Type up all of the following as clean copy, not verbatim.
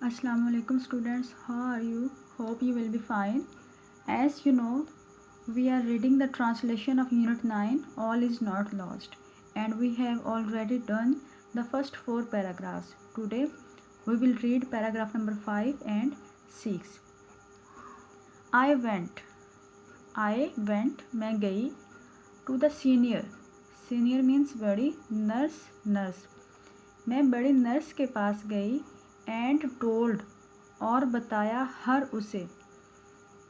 Assalamu alaikum students, how are you? Hope you will be fine. As you know, we are reading the translation of Unit 9, All is Not Lost, and we have already done the first 4 paragraphs. Today, we will read paragraph number 5 and 6. I went, मैं गई, to the senior means बड़ी, nurse, मैं बड़ी nurse के पास गई and told और बताया हर उसे,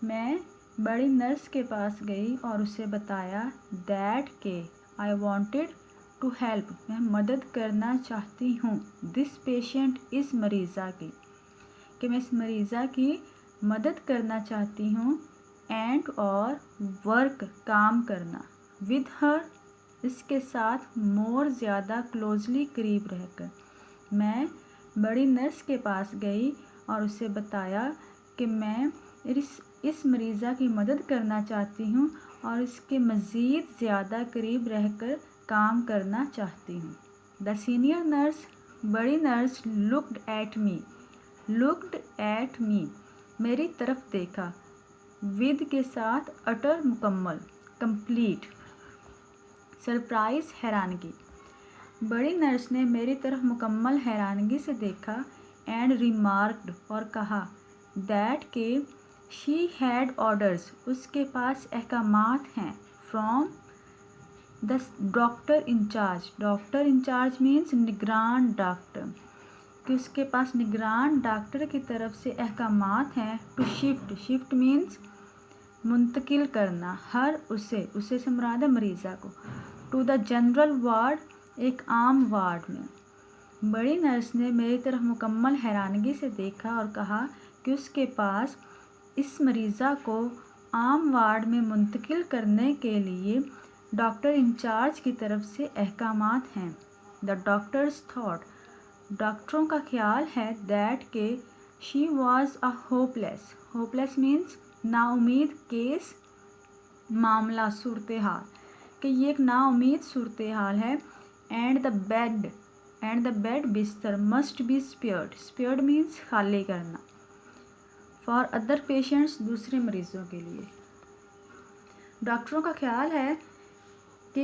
मैं बड़ी नर्स के पास गई और उसे बताया दैट के आई वांटेड टू हेल्प, मैं मदद करना चाहती हूँ, दिस पेशेंट इस मरीज़ा की, कि मैं इस मरीज़ा की मदद करना चाहती हूँ, एंड और वर्क काम करना, विद हर इसके साथ, मोर ज़्यादा, क्लोजली करीब रहकर, मैं बड़ी नर्स के पास गई और उसे बताया कि मैं इस मरीज़ा की मदद करना चाहती हूँ और इसके मज़ीद ज़्यादा करीब रहकर काम करना चाहती हूँ। द सीनियर नर्स, बड़ी नर्स, लुक्ड एट मी, मेरी तरफ देखा, विद के साथ, अटर मुकम्मल, कंप्लीट, सरप्राइज हैरानगी, बड़ी नर्स ने मेरी तरफ मुकम्मल हैरानगी से देखा, एंड रिमार्क्ड और कहा, दैट के शी हैड ऑर्डर्स, उसके पास अहकामात हैं, from the doctor incharge means निगरान डॉक्टर, कि उसके पास निगरान डॉक्टर की तरफ से अहकामात हैं, टू शिफ्ट मीन्स मुंतकिल करना, हर उसे से मुराद है मरीज़ा को, टू द जनरल वार्ड, एक आम वार्ड में। बड़ी नर्स ने मेरी तरफ मुकम्मल हैरानगी से देखा और कहा कि उसके पास इस मरीज़ा को आम वार्ड में मुंतकिल करने के लिए डॉक्टर इंचार्ज की तरफ से अहकामात हैं। द डॉक्टर्स थॉट, डॉक्टरों का ख्याल है, दैट के she was a hopeless means नाउमीद केस, मामला, सूरत हाल, कि ये एक नाउमीद सूरत हाल है, एंड द बेड बिस्तर मस्ट बी स्पेयर्ड मीन्स खाली करना, फॉर अदर पेशेंट्स, दूसरे मरीज़ों के लिए। डॉक्टरों का ख्याल है कि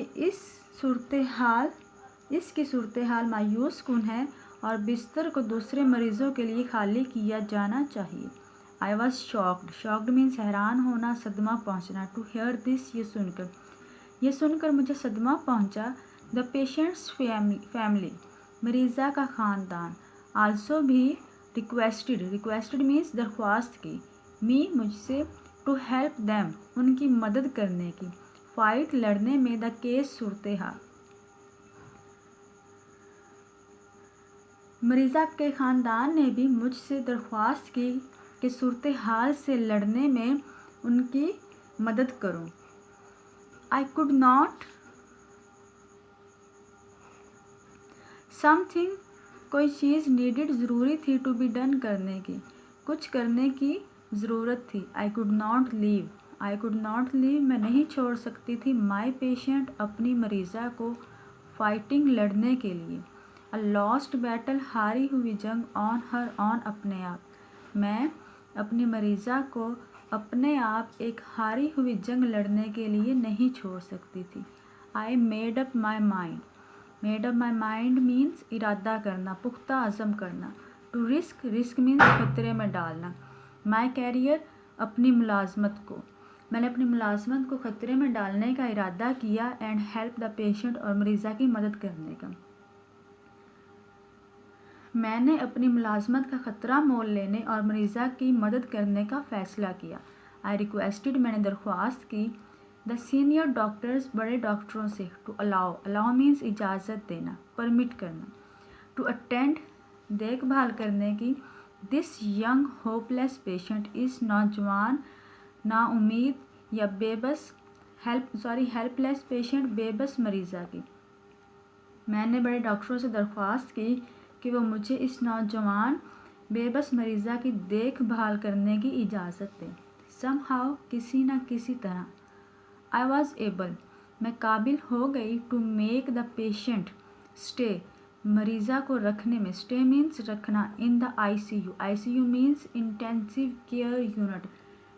इसकी सूरत हाल मायूस कुन है और बिस्तर को दूसरे मरीज़ों के लिए खाली किया जाना चाहिए। आई वॉज शॉक्ड मीन्स हैरान होना, सदमा पहुँचना, टू हेयर दिस, ये सुनकर मुझे सदमा पहुँचा। द पेशेंट्स फैमिली, मरीज़ा का ख़ानदान, आल्सो भी रिक्वेस्टेड मीन्स दरख्वास्त की, मी मुझसे, टू हेल्प देम, उनकी मदद करने की, फाइट लड़ने में, द केस सूरत हाल, मरीज़ा के ख़ानदान ने भी मुझसे दरख्वास्त की कि सूरत हाल से लड़ने में उनकी मदद करूं। आई कुड नॉट समथिंग, कोई चीज़, नीडेड, ज़रूरी थी, टू बी डन, करने की, कुछ करने की ज़रूरत थी। आई कुड नॉट लीव, मैं नहीं छोड़ सकती थी, माई पेशेंट, अपनी मरीज़ा को, फाइटिंग, लड़ने के लिए, अ लॉस्ट बैटल, हारी हुई जंग, ऑन अपने आप, मैं अपनी मरीज़ा को अपने आप एक हारी हुई जंग लड़ने के लिए नहीं छोड़ सकती थी। I made up my mind means इरादा करना, पुख्ता अज़म करना, टू रिस्क मीन्स खतरे में डालना, माई कैरियर, अपनी मुलाजमत को, मैंने अपनी मुलाजमत को खतरे में डालने का इरादा किया, एंड हेल्प द पेशेंट, और मरीज़ा की मदद करने का, मैंने अपनी मुलाजमत का ख़तरा मोल लेने और मरीज़ा की मदद करने का फ़ैसला किया। आई रिक्वेस्टेड, मैंने दरख्वास्त की, द सीनियर डॉक्टर्स, बड़े डॉक्टरों से, टू अलाउ मीन्स इजाज़त देना, परमिट करना, टू अटेंड, देखभाल करने की, दिस यंग होपलेस पेशेंट, इस नौजवान नाउमीद या बेबस हेल्पलेस पेशेंट, बेबस मरीज़ा की, मैंने बड़े डॉक्टरों से दरख्वास्त की कि वो मुझे इस नौजवान बेबस मरीज़ा की देखभाल करने की इजाज़त दें। समहाउ, किसी न किसी तरह, आई वॉज एबल, मैं काबिल हो गई, to make the patient stay, मरीज़ा को रखने में, स्टे मीन्स रखना, in the ICU, ICU means intensive care unit,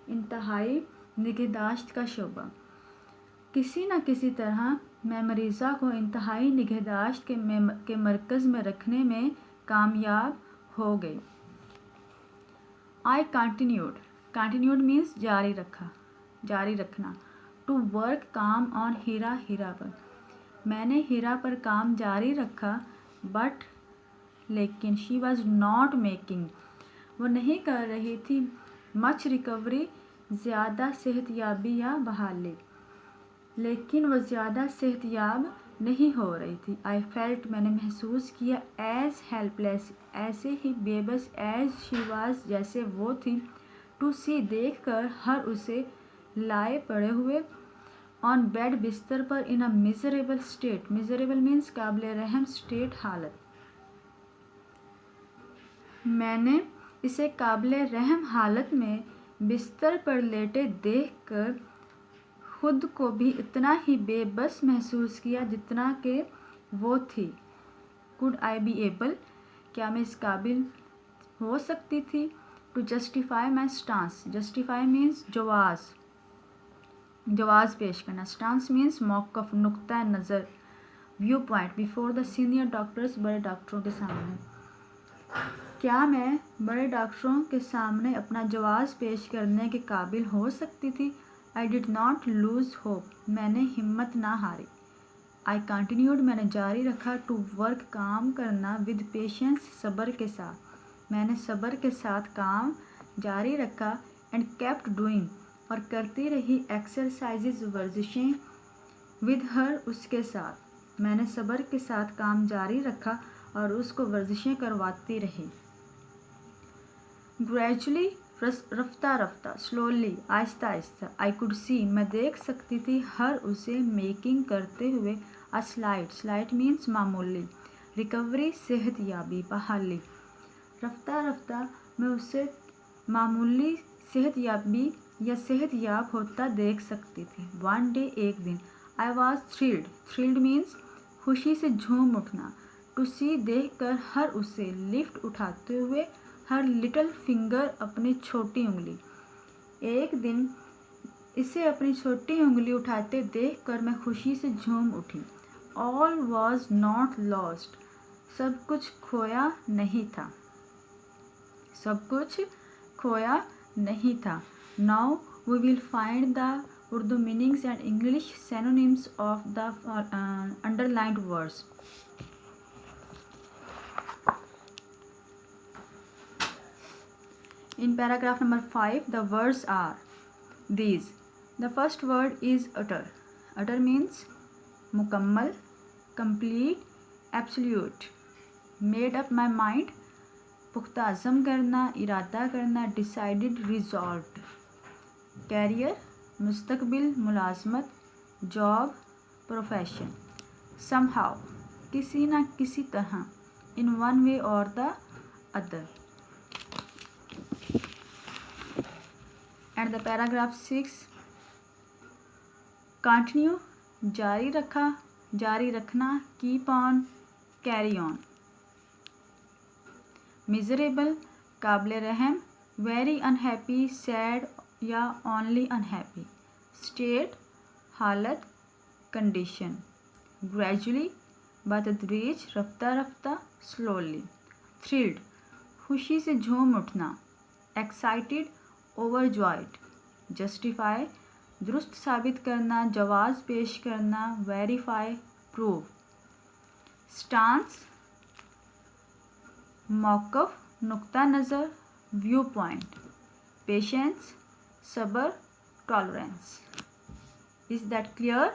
इंतहाई निगहदाश्त का शोबा। किसी न किसी तरह मैं मरीज़ा को इंतहाई निगहदाश्त के मरकज़ में रखने में कामयाब हो गई। I continued मीन्स जारी रखना, to work काम on हीरा पर, मैंने हीरा पर काम जारी रखा, बट लेकिन she was not making, वो नहीं कर रही थी, much recovery, ज़्यादा सेहतयाबी या बहाली, लेकिन वो ज़्यादा सेहतयाब नहीं हो रही थी। I felt, मैंने महसूस किया, as helpless, ऐसे ही बेबस, as she was, जैसे वो थी, to see, देख कर, हर उसे लाए पड़े हुए, ऑन बेड, बिस्तर पर, in a miserable state, miserable means काबिल रहम, स्टेट हालत, मैंने इसे काबिल रहम हालत में बिस्तर पर लेटे देख कर खुद को भी इतना ही बेबस महसूस किया जितना कि वो थी। कुड आई बी एबल, क्या मैं इस काबिल हो सकती थी, to justify my stance, justify means जवाज़ पेश करना, स्टांस मीन्स मौक़िफ़, नुक्ता नज़र, view point, before the senior doctors, बड़े डॉक्टरों के सामने, क्या मैं बड़े डॉक्टरों के सामने अपना जवाज़ पेश करने के काबिल हो सकती थी। I did not lose hope, मैंने हिम्मत ना हारी। आई कंटिन्यूड, मैंने जारी रखा, टू वर्क, काम करना, विद पेशेंस, सब्र के साथ, मैंने सब्र के साथ काम जारी रखा, एंड केप्ट डूइंग, और करती रही, एक्सरसाइजेज, वर्जिशें, विद हर, उसके साथ, मैंने सब्र के साथ काम जारी रखा और उसको वर्जिशें करवाती रही। Gradually, Rafta Rafta, slowly, Aahista Aahista, I could see, मैं देख सकती थी, हर उसे मेकिंग, करते हुए, अ स्लाइट, स्लाइट मीन्स मामूली, रिकवरी, सेहतयाबी, बहाली, रफ्ता रफ्ता मैं उसे मामूली सेहतयाबी या सेहतयाब होता देख सकती थी। वन डे, एक दिन, I was thrilled, thrilled means खुशी से झूम उठना, टू सी, देख कर, हर उसे, लिफ्ट, उठाते हुए, हर लिटिल फिंगर, अपनी छोटी उंगली, एक दिन इसे अपनी छोटी उंगली उठाते देख कर मैं खुशी से झूम उठी। ऑल वॉज नॉट लॉस्ट, सब कुछ खोया नहीं था, सब कुछ खोया नहीं था। Now we will find the Urdu meanings and English synonyms of the underlined words. In paragraph number 5, the words are these. The first word is utter. Utter means मुकम्मल, complete, absolute. Made up my mind, पुख्ता अज़म करना, इरादा करना, decided, resolved. Career, मुस्तकबिल, मुलाजमत, job, profession. Somehow, किसी न किसी तरह, in one way or the other. And the paragraph 6, continue, जारी रखा, जारी रखना, keep on, carry on. Miserable, काबिल रहम, very unhappy, sad या only unhappy. State, हालत, condition. Gradually, बतदरीज, रफ्ता रफ्ता, slowly. Thrilled, खुशी से झूम उठना. Excited, overjoyed. Justify, दुरुस्त साबित करना, जवाज़ पेश करना, verify, prove. Stance, मौक़िफ़, नुक्ता नज़र, व्यू पॉइंट. Patience, सब्र, tolerance. Is that clear?